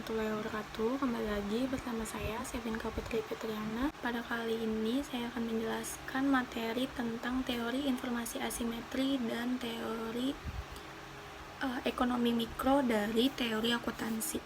warahmatullahi wabarakatuh. Kembali lagi bersama saya, Sevinka Putri Fitriana. Pada kali ini saya akan menjelaskan materi tentang teori informasi asimetri dan teori ekonomi mikro dari teori akuntansi.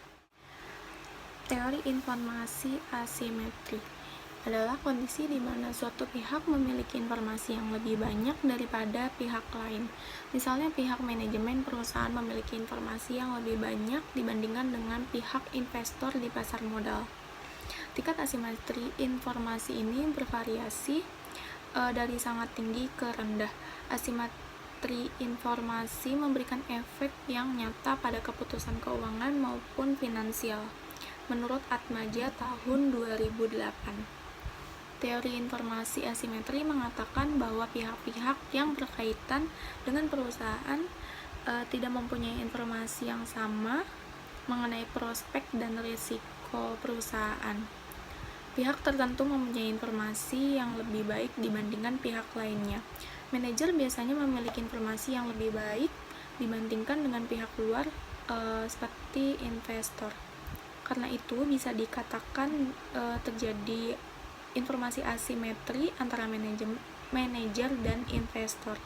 Teori informasi asimetri adalah kondisi di mana suatu pihak memiliki informasi yang lebih banyak daripada pihak lain. Misalnya pihak manajemen perusahaan memiliki informasi yang lebih banyak dibandingkan dengan pihak investor di pasar modal. Tingkat asimetri informasi ini bervariasi dari sangat tinggi ke rendah. Asimetri informasi memberikan efek yang nyata pada keputusan keuangan maupun finansial. Menurut Atmaja tahun 2008. Teori informasi asimetri mengatakan bahwa pihak-pihak yang berkaitan dengan perusahaan tidak mempunyai informasi yang sama mengenai prospek dan risiko perusahaan. Pihak tertentu mempunyai informasi yang lebih baik dibandingkan pihak lainnya. Manajer biasanya memiliki informasi yang lebih baik dibandingkan dengan pihak luar seperti investor. Karena itu bisa dikatakan terjadi informasi asimetri antara manajer dan investor.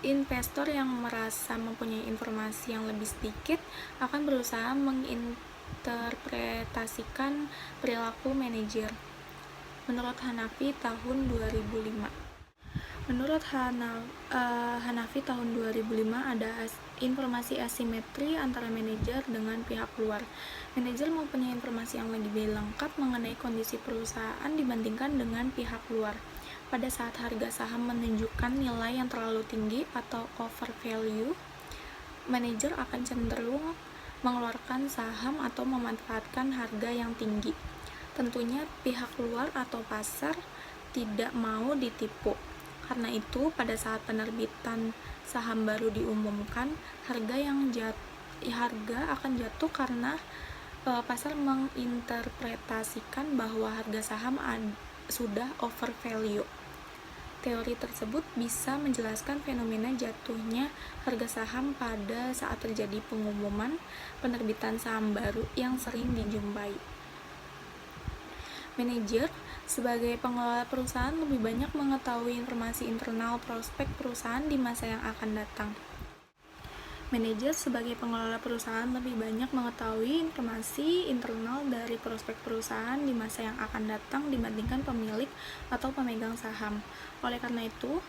Investor yang merasa mempunyai informasi yang lebih sedikit akan berusaha menginterpretasikan perilaku manajer. Menurut Hanafi tahun 2005. Menurut Hanafi tahun 2005 ada informasi asimetri antara manajer dengan pihak luar. Manajer mempunyai informasi yang lebih lengkap mengenai kondisi perusahaan dibandingkan dengan pihak luar. Pada saat harga saham menunjukkan nilai yang terlalu tinggi atau overvalue, manajer akan cenderung mengeluarkan saham atau memanfaatkan harga yang tinggi. Tentunya pihak luar atau pasar tidak mau ditipu. Karena itu, pada saat penerbitan saham baru diumumkan, harga akan jatuh karena pasar menginterpretasikan bahwa harga saham sudah overvalue. Teori tersebut bisa menjelaskan fenomena jatuhnya harga saham pada saat terjadi pengumuman penerbitan saham baru yang sering dijumpai. Manajer sebagai pengelola perusahaan lebih banyak mengetahui informasi internal prospek perusahaan di masa yang akan datang. Manajer sebagai pengelola perusahaan lebih banyak mengetahui informasi internal dari prospek perusahaan di masa yang akan datang dibandingkan pemilik atau pemegang saham. Oleh karena itu,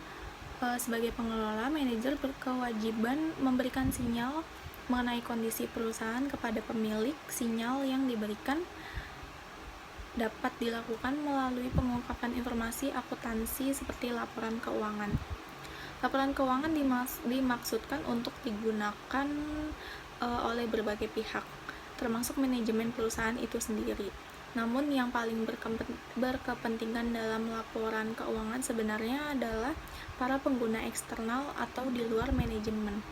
sebagai pengelola, manajer berkewajiban memberikan sinyal mengenai kondisi perusahaan kepada pemilik. Sinyal yang diberikan dapat dilakukan melalui pengungkapan informasi akuntansi seperti laporan keuangan. Laporan keuangan dimaksudkan untuk digunakan oleh berbagai pihak, termasuk manajemen perusahaan itu sendiri. Namun yang paling berkepentingan dalam laporan keuangan sebenarnya adalah para pengguna eksternal atau di luar manajemen.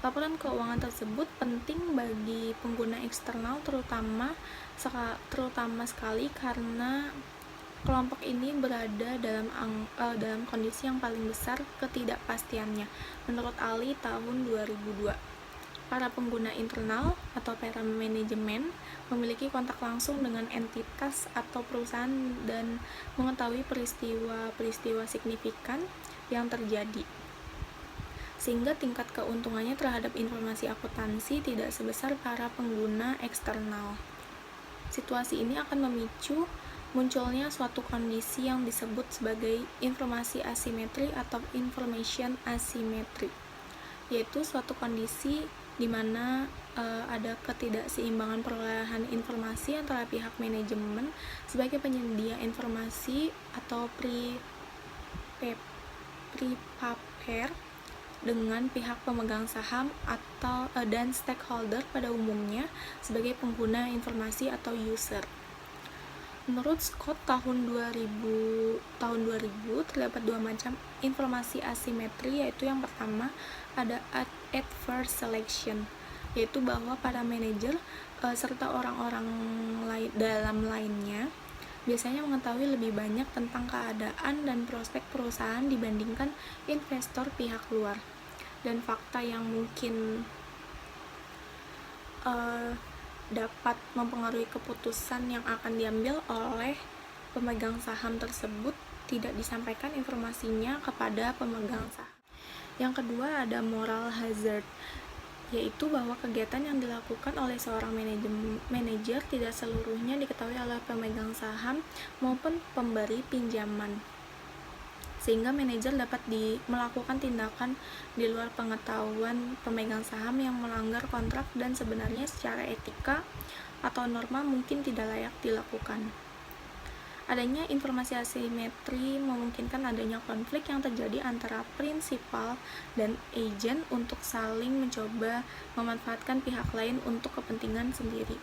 Laporan keuangan tersebut penting bagi pengguna eksternal terutama sekali karena kelompok ini berada dalam kondisi yang paling besar ketidakpastiannya. Menurut Ali tahun 2002, para pengguna internal atau para manajemen memiliki kontak langsung dengan entitas atau perusahaan dan mengetahui peristiwa-peristiwa signifikan yang terjadi, sehingga tingkat keuntungannya terhadap informasi akuntansi tidak sebesar para pengguna eksternal. Situasi ini akan memicu munculnya suatu kondisi yang disebut sebagai informasi asimetri atau information asymmetry, yaitu suatu kondisi di mana ada ketidakseimbangan perolehan informasi antara pihak manajemen sebagai penyedia informasi atau preparer dengan pihak pemegang saham dan stakeholder pada umumnya sebagai pengguna informasi atau user. Menurut Scott tahun 2000 terdapat dua macam informasi asimetri, yaitu yang pertama ada adverse selection, yaitu bahwa para manajer serta orang-orang dalam lainnya biasanya mengetahui lebih banyak tentang keadaan dan prospek perusahaan dibandingkan investor pihak luar. Dan fakta yang mungkin dapat mempengaruhi keputusan yang akan diambil oleh pemegang saham tersebut, tidak disampaikan informasinya kepada pemegang saham. Yang kedua ada moral hazard, yaitu bahwa kegiatan yang dilakukan oleh seorang manajer tidak seluruhnya diketahui oleh pemegang saham maupun pemberi pinjaman, sehingga manajer dapat melakukan tindakan di luar pengetahuan pemegang saham yang melanggar kontrak dan sebenarnya secara etika atau norma mungkin tidak layak dilakukan. Adanya informasi asimetri memungkinkan adanya konflik yang terjadi antara prinsipal dan agen untuk saling mencoba memanfaatkan pihak lain untuk kepentingan sendiri.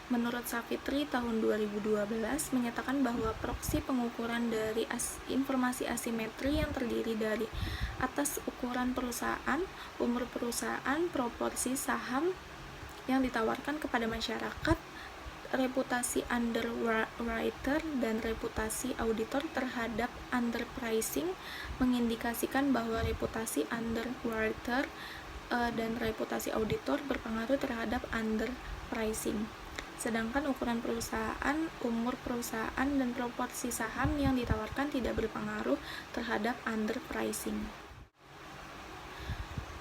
Menurut Savitri tahun 2012 menyatakan bahwa proksi pengukuran dari informasi asimetri yang terdiri dari atas ukuran perusahaan, umur perusahaan, proporsi saham yang ditawarkan kepada masyarakat, reputasi underwriter dan reputasi auditor terhadap underpricing mengindikasikan bahwa reputasi underwriter dan reputasi auditor berpengaruh terhadap underpricing. Sedangkan ukuran perusahaan, umur perusahaan, dan proporsi saham yang ditawarkan tidak berpengaruh terhadap underpricing.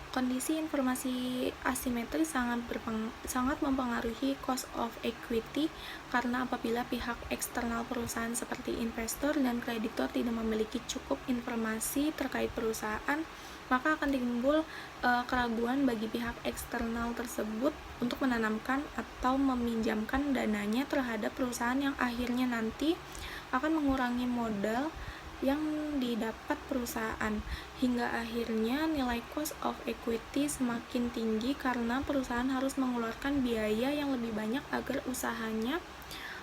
Kondisi informasi asimetri sangat mempengaruhi cost of equity karena apabila pihak eksternal perusahaan seperti investor dan kreditor tidak memiliki cukup informasi terkait perusahaan, maka akan timbul keraguan bagi pihak eksternal tersebut untuk menanamkan atau meminjamkan dananya terhadap perusahaan yang akhirnya nanti akan mengurangi modal yang didapat perusahaan, hingga akhirnya nilai cost of equity semakin tinggi karena perusahaan harus mengeluarkan biaya yang lebih banyak agar usahanya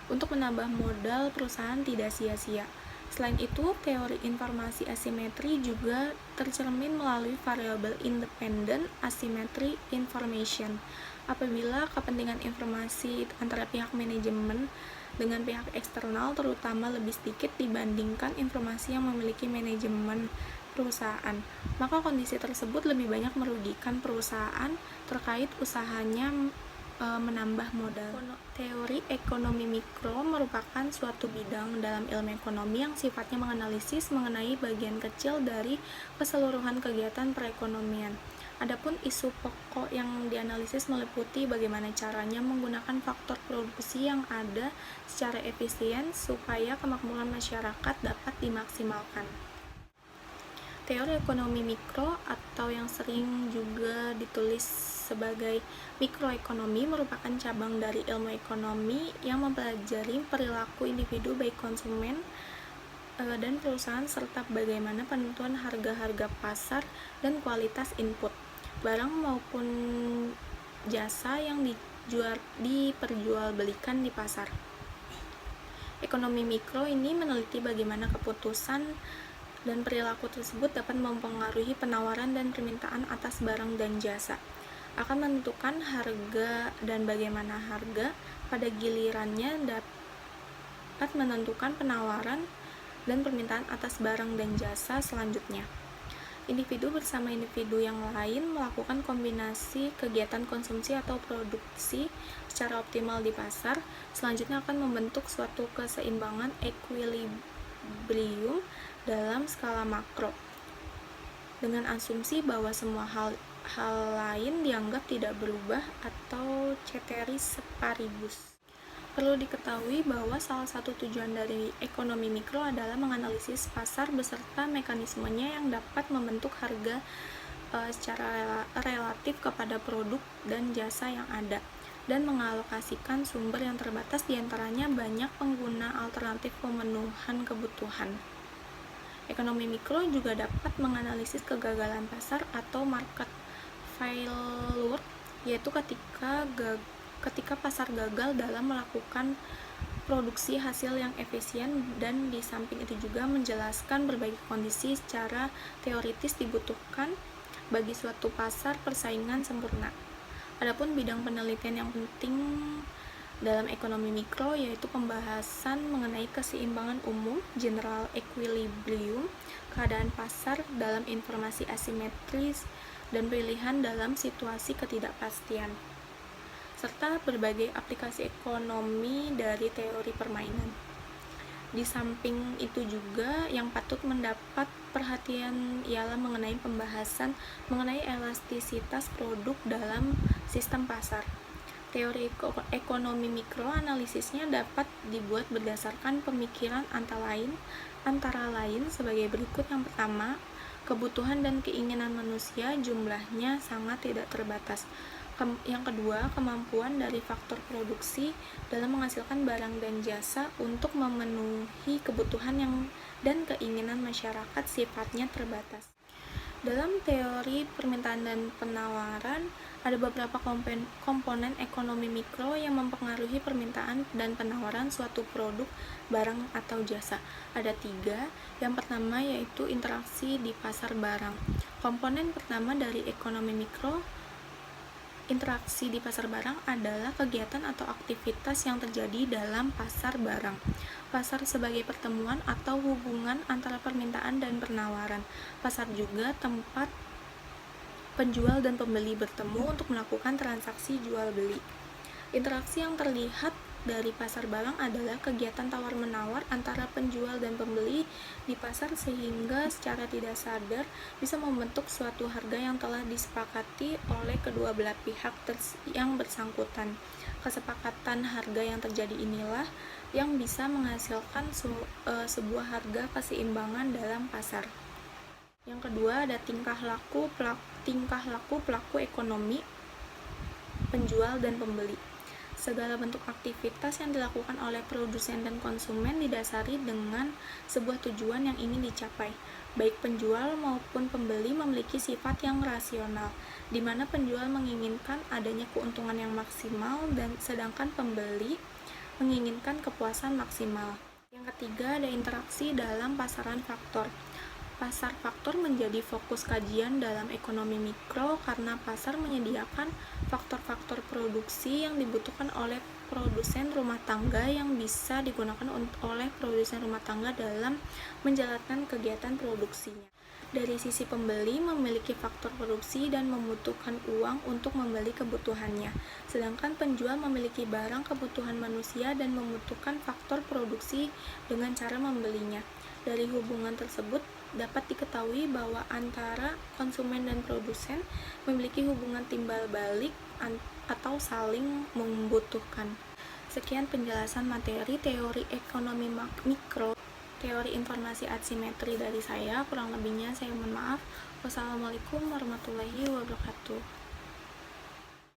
untuk menambah modal perusahaan tidak sia-sia. Selain itu, teori informasi asimetri juga tercermin melalui variabel independent asymmetry information. Apabila kepentingan informasi antara pihak manajemen dengan pihak eksternal terutama lebih sedikit dibandingkan informasi yang memiliki manajemen perusahaan, maka kondisi tersebut lebih banyak merugikan perusahaan terkait usahanya menambah modal. Teori ekonomi mikro merupakan suatu bidang dalam ilmu ekonomi yang sifatnya menganalisis mengenai bagian kecil dari keseluruhan kegiatan perekonomian. Adapun isu pokok yang dianalisis meliputi bagaimana caranya menggunakan faktor produksi yang ada secara efisien supaya kemakmuran masyarakat dapat dimaksimalkan. Teori ekonomi mikro atau yang sering juga ditulis sebagai mikroekonomi merupakan cabang dari ilmu ekonomi yang mempelajari perilaku individu baik konsumen dan perusahaan serta bagaimana penentuan harga-harga pasar dan kualitas input barang maupun jasa yang diperjualbelikan di pasar. Ekonomi mikro ini meneliti bagaimana keputusan dan perilaku tersebut dapat mempengaruhi penawaran dan permintaan atas barang dan jasa, akan menentukan harga dan bagaimana harga pada gilirannya dapat menentukan penawaran dan permintaan atas barang dan jasa selanjutnya. Individu bersama individu yang lain melakukan kombinasi kegiatan konsumsi atau produksi secara optimal di pasar, selanjutnya akan membentuk suatu keseimbangan equilibrium dalam skala makro, dengan asumsi bahwa semua hal lain dianggap tidak berubah atau ceteris paribus. Perlu diketahui bahwa salah satu tujuan dari ekonomi mikro adalah menganalisis pasar beserta mekanismenya yang dapat membentuk harga secara relatif kepada produk dan jasa yang ada, dan mengalokasikan sumber yang terbatas diantaranya banyak pengguna alternatif pemenuhan kebutuhan. Ekonomi mikro juga dapat menganalisis kegagalan pasar atau market failure, yaitu ketika pasar gagal dalam melakukan produksi hasil yang efisien, dan di samping itu juga menjelaskan berbagai kondisi secara teoritis dibutuhkan bagi suatu pasar persaingan sempurna. Adapun bidang penelitian yang penting dalam ekonomi mikro yaitu pembahasan mengenai keseimbangan umum, general equilibrium, keadaan pasar dalam informasi asimetris, dan pilihan dalam situasi ketidakpastian. serta berbagai aplikasi ekonomi dari teori permainan. Di samping itu juga yang patut mendapat perhatian ialah mengenai pembahasan mengenai elastisitas produk dalam sistem pasar. Teori ekonomi mikro analisisnya dapat dibuat berdasarkan pemikiran antara lain sebagai berikut. Yang pertama, kebutuhan dan keinginan manusia jumlahnya sangat tidak terbatas. Yang kedua, kemampuan dari faktor produksi dalam menghasilkan barang dan jasa untuk memenuhi kebutuhan dan keinginan masyarakat sifatnya terbatas. Dalam teori permintaan dan penawaran, ada beberapa komponen ekonomi mikro yang mempengaruhi permintaan dan penawaran suatu produk, barang, atau jasa. Ada 3. Yang pertama yaitu interaksi di pasar barang. Komponen pertama dari ekonomi mikro, interaksi di pasar barang, adalah kegiatan atau aktivitas yang terjadi dalam pasar barang. Pasar sebagai pertemuan atau hubungan antara permintaan dan penawaran. Pasar juga tempat penjual dan pembeli bertemu untuk melakukan transaksi jual-beli. Interaksi yang terlihat dari pasar barang adalah kegiatan tawar-menawar antara penjual dan pembeli di pasar sehingga secara tidak sadar bisa membentuk suatu harga yang telah disepakati oleh kedua belah pihak yang bersangkutan. Kesepakatan harga yang terjadi inilah yang bisa menghasilkan sebuah harga keseimbangan dalam pasar. Yang kedua ada tingkah laku pelaku ekonomi, penjual dan pembeli. Segala bentuk aktivitas yang dilakukan oleh produsen dan konsumen didasari dengan sebuah tujuan yang ingin dicapai. Baik penjual maupun pembeli memiliki sifat yang rasional, di mana penjual menginginkan adanya keuntungan yang maksimal dan sedangkan pembeli menginginkan kepuasan maksimal. Yang ketiga ada interaksi dalam pasaran faktor. Pasar faktor menjadi fokus kajian dalam ekonomi mikro karena pasar menyediakan faktor-faktor produksi yang dibutuhkan oleh produsen rumah tangga yang bisa digunakan oleh produsen rumah tangga dalam menjalankan kegiatan produksinya. Dari sisi pembeli memiliki faktor produksi dan membutuhkan uang untuk membeli kebutuhannya, sedangkan penjual memiliki barang kebutuhan manusia dan membutuhkan faktor produksi dengan cara membelinya. Dari hubungan tersebut dapat diketahui bahwa antara konsumen dan produsen memiliki hubungan timbal balik atau saling membutuhkan. Sekian penjelasan materi teori ekonomi mikro, teori informasi asimetri dari saya. Kurang lebihnya saya mohon maaf. Wassalamualaikum warahmatullahi wabarakatuh.